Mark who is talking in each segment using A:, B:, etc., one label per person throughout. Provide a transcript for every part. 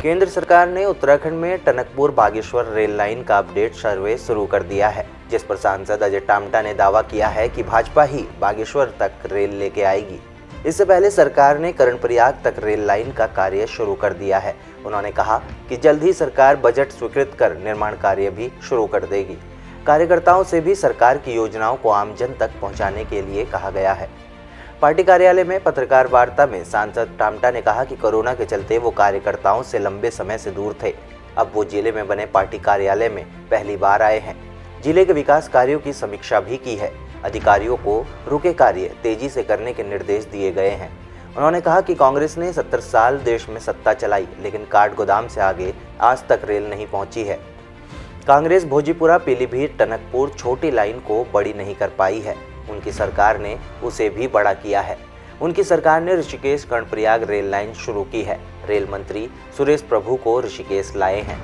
A: केंद्र सरकार ने उत्तराखंड में टनकपुर बागेश्वर रेल लाइन का अपडेट सर्वे शुरू कर दिया है, जिस पर सांसद अजय टामटा ने दावा किया है कि भाजपा ही बागेश्वर तक रेल लेके आएगी। इससे पहले सरकार ने कर्णप्रयाग तक रेल लाइन का कार्य शुरू कर दिया है। उन्होंने कहा कि जल्द ही सरकार बजट स्वीकृत कर निर्माण कार्य भी शुरू कर देगी। कार्यकर्ताओं से भी सरकार की योजनाओं को आमजन तक पहुंचाने के लिए कहा गया है। पार्टी कार्यालय में पत्रकार वार्ता में सांसद टामटा ने कहा कि कोरोना के चलते वो कार्यकर्ताओं से लंबे समय से दूर थे। अब वो जिले में बने पार्टी कार्यालय में पहली बार आए हैं। जिले के विकास कार्यों की समीक्षा भी की है। अधिकारियों को रुके कार्य तेजी से करने के निर्देश दिए गए हैं। उन्होंने कहा कि कांग्रेस ने 70 साल देश में सत्ता चलाई, लेकिन काठगोदाम से आगे आज तक रेल नहीं पहुंची है। कांग्रेस भोजीपुरा पीलीभीत टनकपुर छोटी लाइन को बड़ी नहीं कर पाई है। उनकी सरकार ने उसे भी बड़ा किया है। उनकी सरकार ने ऋषिकेश कर्णप्रयाग रेल लाइन शुरू की है। रेल मंत्री सुरेश प्रभु को ऋषिकेश लाए हैं।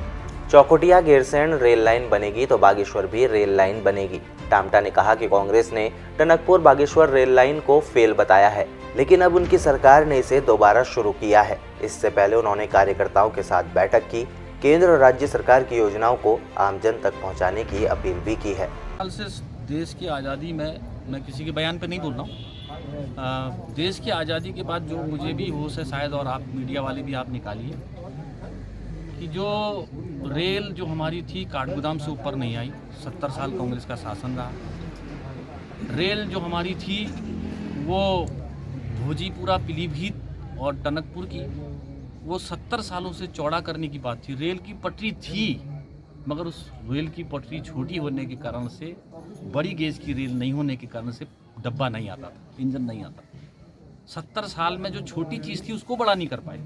A: चौखुटिया गैरसैंण रेल लाइन बनेगी तो बागेश्वर भी रेल लाइन बनेगी। टामटा ने कहा कि कांग्रेस ने टनकपुर बागेश्वर रेल लाइन को फेल बताया है, लेकिन अब उनकी सरकार ने इसे दोबारा शुरू किया है। इससे पहले उन्होंने कार्यकर्ताओं के साथ बैठक की, केंद्र और राज्य सरकार की योजनाओं को आमजन तक पहुंचाने की अपील भी की है।
B: देश की आज़ादी में मैं किसी के बयान पे नहीं बोल रहा हूँ। देश की आज़ादी के बाद जो मुझे भी होश है, शायद और आप मीडिया वाले भी आप निकालिए, कि जो रेल जो हमारी थी काठगोदाम से ऊपर नहीं आई। 70 साल कांग्रेस का शासन रहा। रेल जो हमारी थी वो भोजीपुरा पीलीभीत और टनकपुर की, वो 70 सालों से चौड़ा करने की बात थी। रेल की पटरी थी, मगर उस रेल की पटरी छोटी होने के कारण से, बड़ी गेज की रेल नहीं होने के कारण से डब्बा नहीं आता था, इंजन नहीं आता। 70 साल में जो छोटी चीज़ थी उसको बड़ा नहीं कर पाए।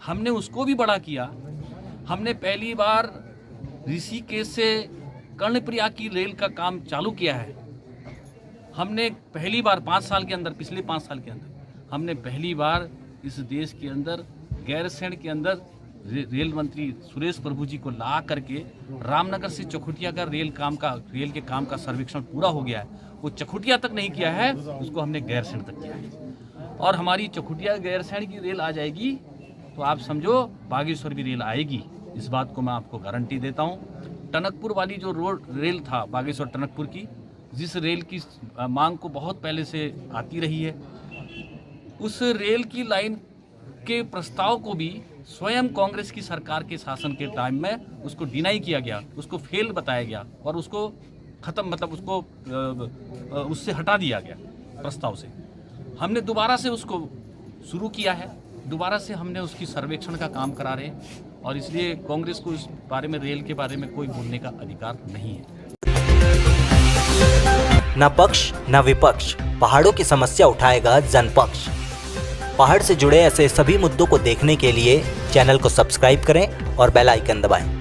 B: हमने उसको भी बड़ा किया। हमने पहली बार ऋषिकेश से कर्णप्रयाग की रेल का काम चालू किया है। हमने पहली बार 5 साल के अंदर, पिछले 5 साल के अंदर हमने पहली बार इस देश के अंदर गैरसैंण के अंदर रेल मंत्री सुरेश प्रभु जी को ला करके रामनगर से चौखुटिया का रेल के काम का सर्वेक्षण पूरा हो गया है। वो चौखुटिया तक नहीं किया है, उसको हमने गैरसैंण तक किया है। और हमारी चौखुटिया गैरसैंण की रेल आ जाएगी तो आप समझो बागेश्वर भी रेल आएगी। इस बात को मैं आपको गारंटी देता हूँ। टनकपुर वाली जो रोड रेल था बागेश्वर टनकपुर की, जिस रेल की मांग को बहुत पहले से आती रही है, उस रेल की लाइन के प्रस्ताव को भी स्वयं कांग्रेस की सरकार के शासन के टाइम में उसको डिनाई किया गया, उसको फेल बताया गया और उसको ख़त्म, मतलब उसको उससे हटा दिया गया प्रस्ताव से। हमने दोबारा से उसको शुरू किया है। दोबारा से हमने उसकी सर्वेक्षण का काम करा रहे हैं और इसलिए कांग्रेस को इस बारे में, रेल के बारे में कोई बोलने का अधिकार नहीं है।
A: न पक्ष न विपक्ष, पहाड़ों की समस्या उठाएगा जनपक्ष। पहाड़ से जुड़े ऐसे सभी मुद्दों को देखने के लिए चैनल को सब्सक्राइब करें और बेल आइकन दबाएं।